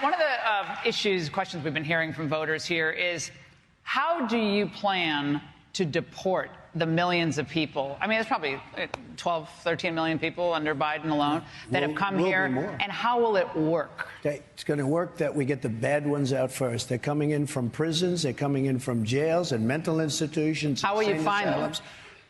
One of the questions we've been hearing from voters here is, how do you plan to deport the millions of people? I mean, there's probably 12, 13 million people under Biden alone that have come here. And how will it work? It's going to work that we get the bad ones out first. They're coming in from prisons. They're coming in from jails and mental institutions. How will you find them?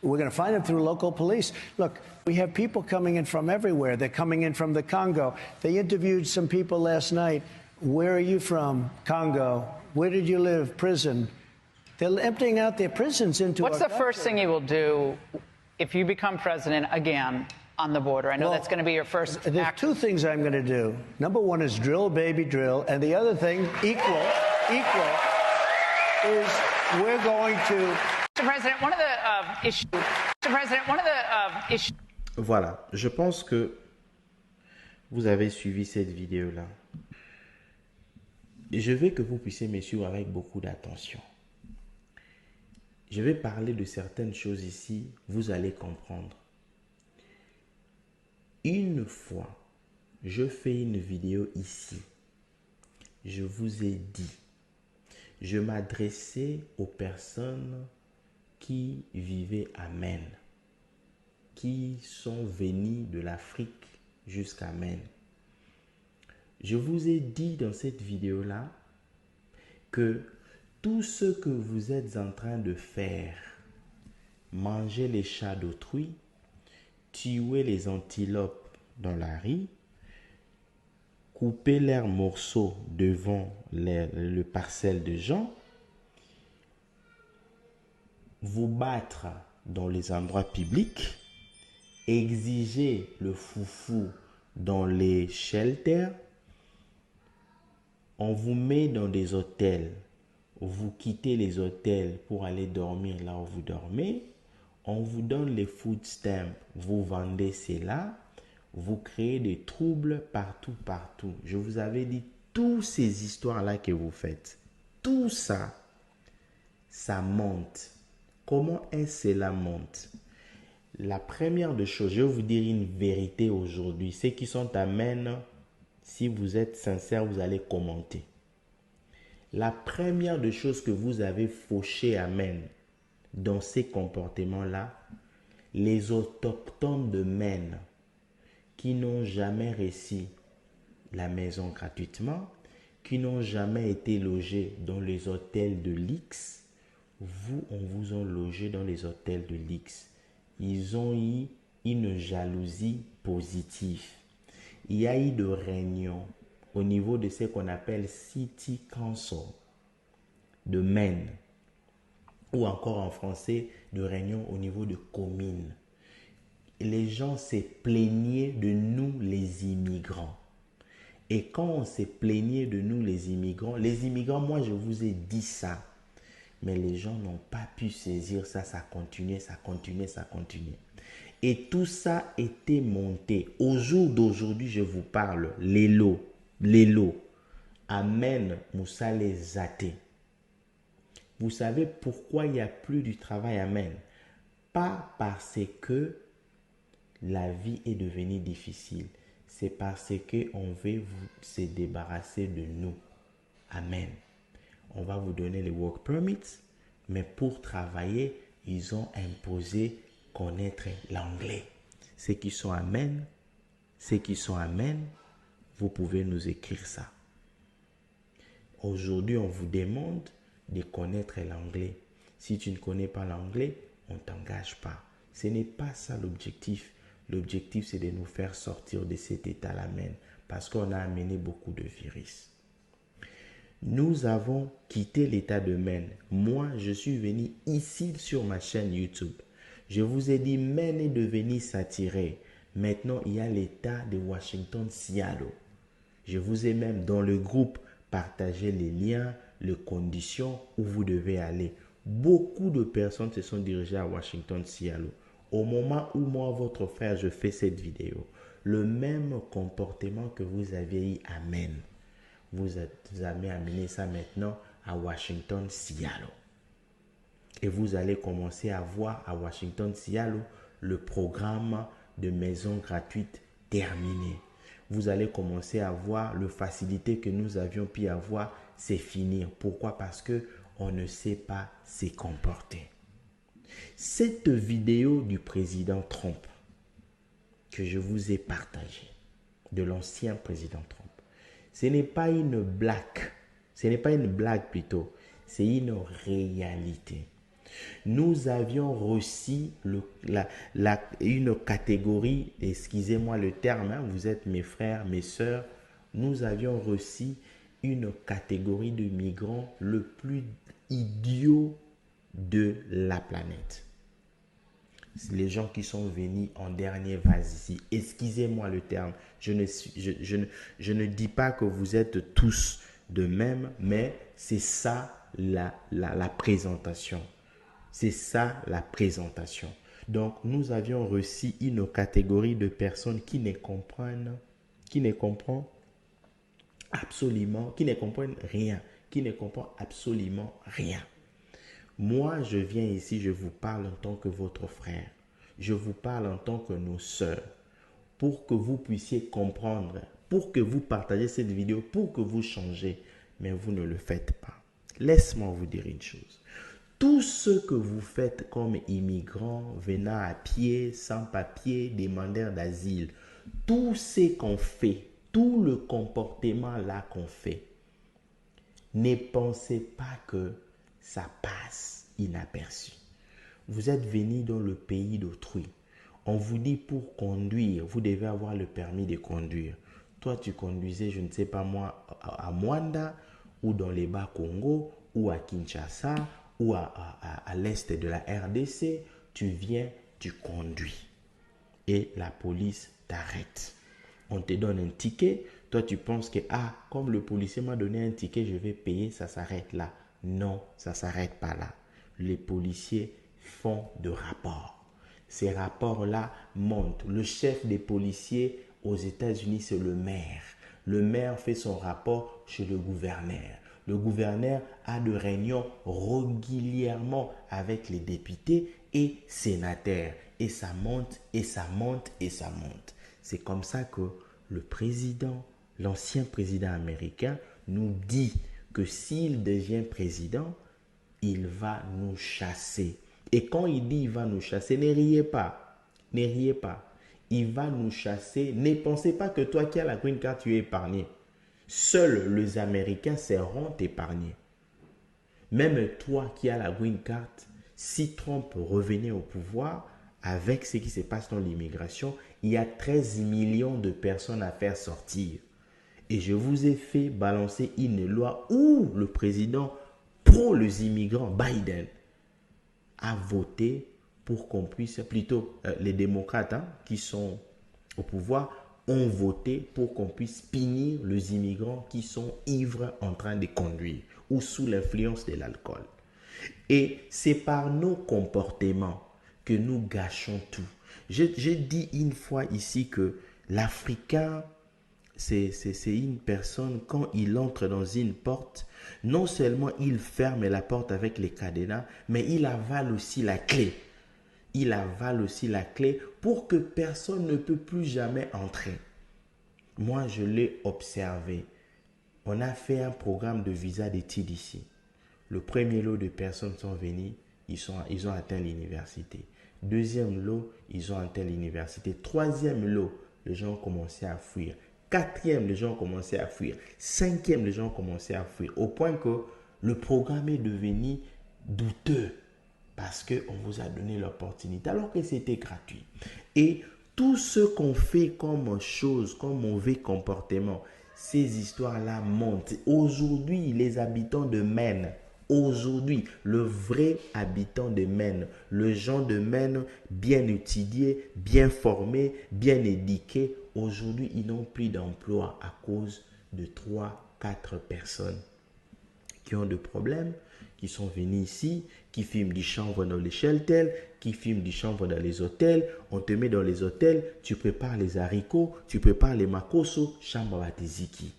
We're going to find them through local police. Look, we have people coming in from everywhere. They're coming in from the Congo. They interviewed some people last night. Where are you from? Congo. Where did you live? Prison. They're emptying out their prisons into What's the first thing you will do if you become president again on the border? I know that's going to be your first There's two things I'm going to do. Number one is drill, baby, drill. And the other thing, equal, is we're going to... Mr. President, one of the issues... Mr. President, one of the issues... Voilà, je pense que vous avez suivi cette vidéo-là. Je veux que vous puissiez me suivre avec beaucoup d'attention. Je vais parler de certaines choses ici, vous allez comprendre. Une fois, je fais une vidéo ici. Je vous ai dit, je m'adressais aux personnes qui vivaient à Maine, qui sont venues de l'Afrique jusqu'à Maine. Je vous ai dit dans cette vidéo-là que tout ce que vous êtes en train de faire, manger les chats d'autrui, tuer les antilopes dans la rue, couper leurs morceaux devant le parcelle de gens, vous battre dans les endroits publics, exiger le foufou dans les shelters, on vous met dans des hôtels. Vous quittez les hôtels pour aller dormir là où vous dormez. On vous donne les food stamps. Vous vendez cela. Vous créez des troubles partout. Je vous avais dit, toutes ces histoires-là que vous faites, tout ça, ça monte. Comment est-ce que cela monte? La première des choses, je vais vous dire une vérité aujourd'hui. Ceux qui sont à Maine, si vous êtes sincère, vous allez commenter. La première des choses que vous avez fauché à Maine dans ces comportements-là, les autochtones de Maine qui n'ont jamais reçu la maison gratuitement, qui n'ont jamais été logés dans les hôtels de luxe, on vous a logé dans les hôtels de luxe. Ils ont eu une jalousie positive. Il y a eu de réunions au niveau de ce qu'on appelle City Council de Maine, ou encore en français, de réunions au niveau de communes. Les gens se plaignaient de nous les immigrants. Et quand on se plaignait de nous les immigrants, moi je vous ai dit ça, mais les gens n'ont pas pu saisir ça, ça continuait. Et tout ça était monté. Au jour d'aujourd'hui, je vous parle, les lots, Amen, Moussa les athées. Vous savez pourquoi il n'y a plus du travail à Maine? Pas parce que la vie est devenue difficile. C'est parce qu'on veut se débarrasser de nous. Amen. On va vous donner les work permits, mais pour travailler, ils ont imposé connaître l'anglais. Ceux qui sont à Maine, vous pouvez nous écrire ça. Aujourd'hui, on vous demande de connaître l'anglais. Si tu ne connais pas l'anglais, on ne t'engage pas. Ce n'est pas ça l'objectif. L'objectif, c'est de nous faire sortir de cet état-là même, parce qu'on a amené beaucoup de virus. Nous avons quitté l'état de Maine. Moi, je suis venu ici sur ma chaîne YouTube. Je vous ai dit, Maine est devenu saturé. Maintenant, il y a l'état de Washington, Seattle. Je vous ai même dans le groupe partagé les liens, les conditions où vous devez aller. Beaucoup de personnes se sont dirigées à Washington, Seattle. Au moment où moi, votre frère, je fais cette vidéo, le même comportement que vous aviez eu à Maine, vous avez amené ça maintenant à Washington, Seattle. Et vous allez commencer à voir à Washington, Seattle, le programme de maison gratuite terminé. vous allez commencer à voir le facilité que nous avions pu avoir, c'est finir. Pourquoi? Parce que on ne sait pas se comporter. Cette vidéo du président Trump que je vous ai partagée, de l'ancien président Trump, ce n'est pas une blague. Ce n'est pas une blague plutôt. C'est une réalité. Nous avions reçu une catégorie, excusez-moi le terme, hein, vous êtes mes frères, mes sœurs, nous avions reçu une catégorie de migrants le plus idiot de la planète. Les gens qui sont venus en dernier vase ici, excusez-moi le terme, je ne dis pas que vous êtes tous de même, mais c'est ça la présentation. C'est ça la présentation. Donc, nous avions reçu une catégorie de personnes qui ne comprennent rien, qui ne comprennent absolument rien. Moi, je viens ici, je vous parle en tant que votre frère. Je vous parle en tant que nos sœurs, pour que vous puissiez comprendre, pour que vous partagez cette vidéo, pour que vous changez. Mais vous ne le faites pas. Laisse-moi vous dire une chose. Tout ce que vous faites comme immigrants, venant à pied, sans papier, demandeurs d'asile, tout ce qu'on fait, tout le comportement là qu'on fait, ne pensez pas que ça passe inaperçu. Vous êtes venu dans le pays d'autrui. On vous dit pour conduire, vous devez avoir le permis de conduire. Toi, tu conduisais, je ne sais pas moi, à Mwanda, ou dans les Bas-Congo, ou à Kinshasa, ou à l'est de la RDC. Tu viens, tu conduis. Et la police t'arrête. On te donne un ticket. Toi, tu penses que, comme le policier m'a donné un ticket, je vais payer, ça s'arrête là. Non, ça ne s'arrête pas là. Les policiers font de rapports. Ces rapports-là montent. Le chef des policiers aux États-Unis, c'est le maire. Le maire fait son rapport chez le gouverneur. Le gouverneur a des réunions régulièrement avec les députés et sénateurs. Et ça monte, et ça monte, et ça monte. C'est comme ça que le président, l'ancien président américain, nous dit que s'il devient président, il va nous chasser. Et quand il dit il va nous chasser, ne riez pas. Ne riez pas. Il va nous chasser. Ne pensez pas que toi qui as la green card, tu es épargné. Seuls les Américains seront épargnés. Même toi qui as la green card, si Trump revenait au pouvoir, avec ce qui se passe dans l'immigration, il y a 13 millions de personnes à faire sortir. Et je vous ai fait balancer une loi où le président pro les immigrants, Biden, a voté pour qu'on puisse, plutôt les démocrates qui sont au pouvoir, ont voté pour qu'on puisse punir les immigrants qui sont ivres en train de conduire ou sous l'influence de l'alcool. Et c'est par nos comportements que nous gâchons tout. J'ai dit une fois ici que l'Africain, c'est une personne, quand il entre dans une porte, non seulement il ferme la porte avec les cadenas, mais il avale aussi la clé. Il avale aussi la clé pour que personne ne peut plus jamais entrer. Moi, je l'ai observé. On a fait un programme de visa d'études ici. Le premier lot de personnes sont venues, ils ont atteint l'université. Deuxième lot, ils ont atteint l'université. Troisième lot, les gens ont commencé à fuir. Quatrième, les gens ont commencé à fuir. Cinquième, les gens ont commencé à fuir. Au point que le programme est devenu douteux parce qu'on vous a donné l'opportunité alors que c'était gratuit. Et tout ce qu'on fait comme chose, comme mauvais comportement, ces histoires-là montent. Aujourd'hui, les habitants de Maine, aujourd'hui, le vrai habitant de Maine, le gens de Maine bien étudiés, bien formés, bien éduqués, aujourd'hui, ils n'ont plus d'emploi à cause de 3-4 personnes qui ont des problèmes, qui sont venus ici, qui filment des chambres dans les shelters, qui filment des chambres dans les hôtels. On te met dans les hôtels, tu prépares les haricots, tu prépares les makoso, chambre à teziki.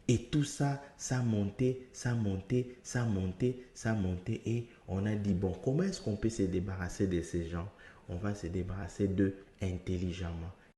Et tout ça, ça montait, ça montait, ça montait, ça montait. Et on a dit, bon, comment est-ce qu'on peut se débarrasser de ces gens? On va se débarrasser d'eux intelligemment.